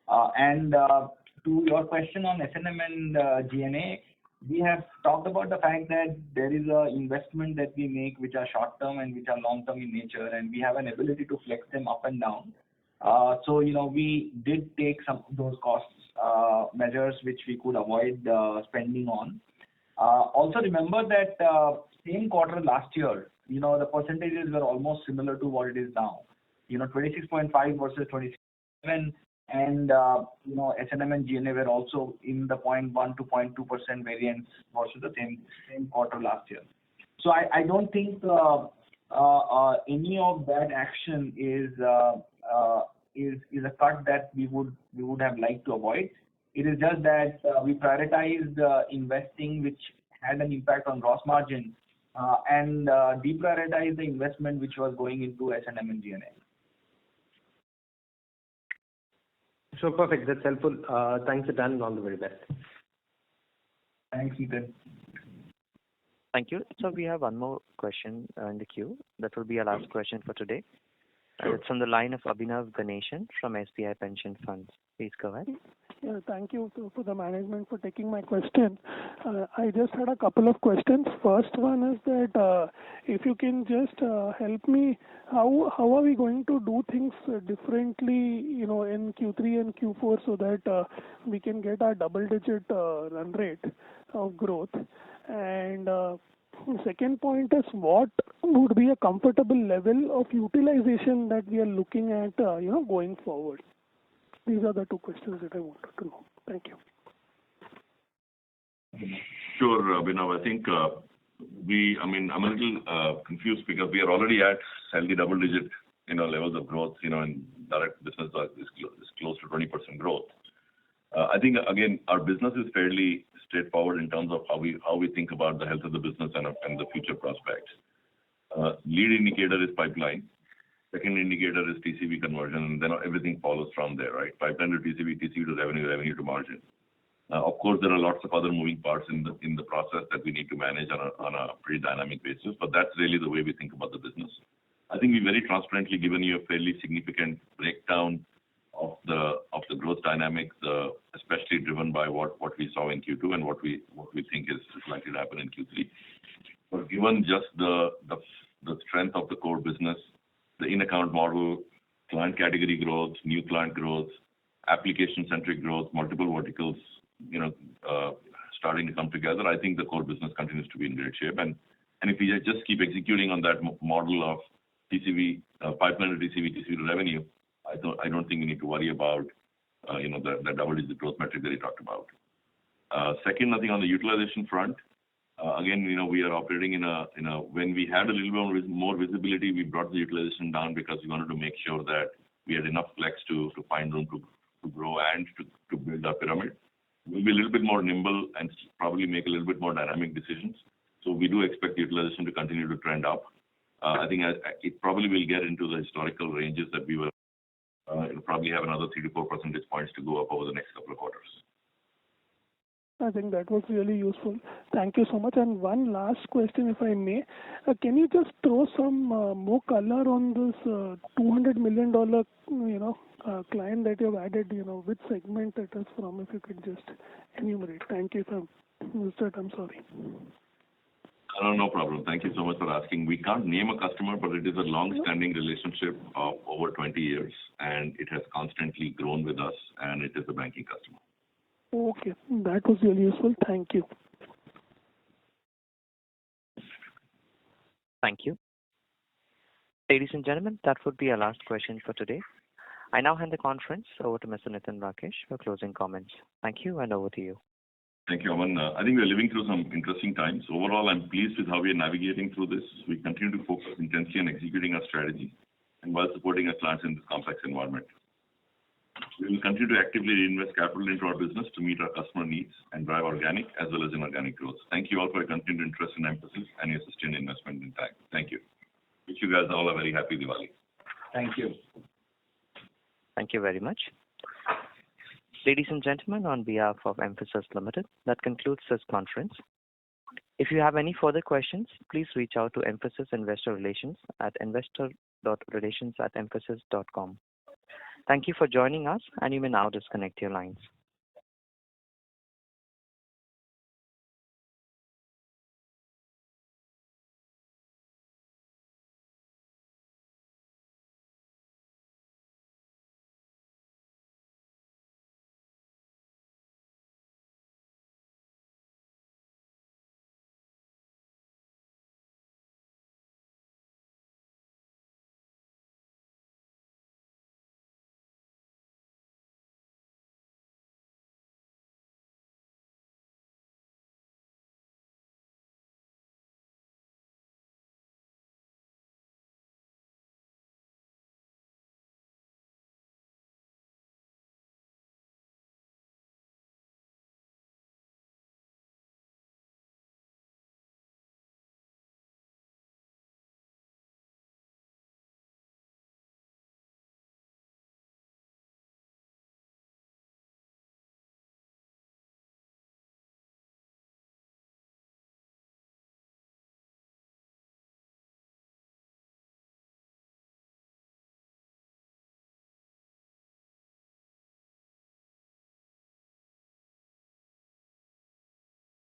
And to your question on S&M and G&A, we have talked about the fact that there is a investment that we make which are short term and which are long term in nature, and we have an ability to flex them up and down. So we did take some of those costs measures which we could avoid spending on. Also remember that same quarter last year, the percentages were almost similar to what it is now. 26.5 versus 27, and S&M and G&A were also in the 0.1 to 0.2% variance versus the same quarter last year. So I don't think any of that action is a cut that we would have liked to avoid. It is just that we prioritized investing, which had an impact on gross margin, and deprioritized the investment which was going into S&M and G&A. Sure, perfect. That's helpful. Thanks, Dan, and all the very best. Thanks, Nitin. Thank you. So we have one more question in the queue. That will be our last question for today. It's on the line of Abhinav Ganeshan from SBI Pension Funds. Please go ahead. Yeah, thank you to the management for taking my question. I just had a couple of questions. First one is that if you can just help me, how are we going to do things differently, in Q3 and Q4 so that we can get our double-digit run rate of growth? And second point is, what would be a comfortable level of utilization that we are looking at, going forward? These are the two questions that I wanted to know. Thank you. Sure, Abhinav. I think I'm a little confused because we are already at healthy double-digit, levels of growth, in direct business is close to 20% growth. I think again, our business is fairly straightforward in terms of how we think about the health of the business and the future prospects. Lead indicator is pipeline. Second indicator is TCV conversion, and then everything follows from there, right? Pipeline to TCV, TCV to revenue to margin. Of course, there are lots of other moving parts in the process that we need to manage on a pretty dynamic basis, but that's really the way we think about the business. I think we've very transparently given you a fairly significant breakdown of the growth dynamics, especially driven by what we saw in Q2 and what we think is likely to happen in Q3. But given just the strength of the core business, the in-account model, client category growth, new client growth, application-centric growth, multiple verticals, starting to come together, I think the core business continues to be in great shape. And if we just keep executing on that model of TCV, pipeline to TCV, TCV to revenue, I don't think we need to worry about, the double-digit growth metric that he talked about. Second, I think on the utilization front, Again, we are operating in a when we had a little bit more visibility, we brought the utilization down because we wanted to make sure that we had enough flex to find room to grow and to build our pyramid. We'll be a little bit more nimble and probably make a little bit more dynamic decisions. So we do expect the utilization to continue to trend up. I think it probably will get into the historical ranges that we were. It'll probably have another 3 to 4 percentage points to go up over the next couple of quarters. I think that was really useful. Thank you so much. And one last question, if I may. Can you just throw some more color on this $200 million, client that you've added, which segment it is from, if you could just enumerate. Thank you, sir. I'm sorry. No problem. Thank you so much for asking. We can't name a customer, but it is a long-standing relationship of over 20 years, and it has constantly grown with us, and it is a banking customer. Okay, that was really useful. Thank you. Thank you. Ladies and gentlemen, that would be our last question for today. I now hand the conference over to Mr. Nitin Rakesh for closing comments. Thank you, and over to you. Thank you, Aman. I think we're living through some interesting times. Overall, I'm pleased with how we are navigating through this. We continue to focus intensely on executing our strategy and while supporting our clients in this complex environment. We will continue to actively reinvest capital into our business to meet our customer needs and drive organic as well as inorganic growth. Thank you all for your continued interest in Mphasis and your sustained investment in time. Thank you. Wish you guys all a very happy Diwali. Thank you. Thank you very much. Ladies and gentlemen, on behalf of Mphasis Limited, that concludes this conference. If you have any further questions, please reach out to Mphasis Investor Relations at investor.relations@mphasis.com. Thank you for joining us, and you may now disconnect your lines.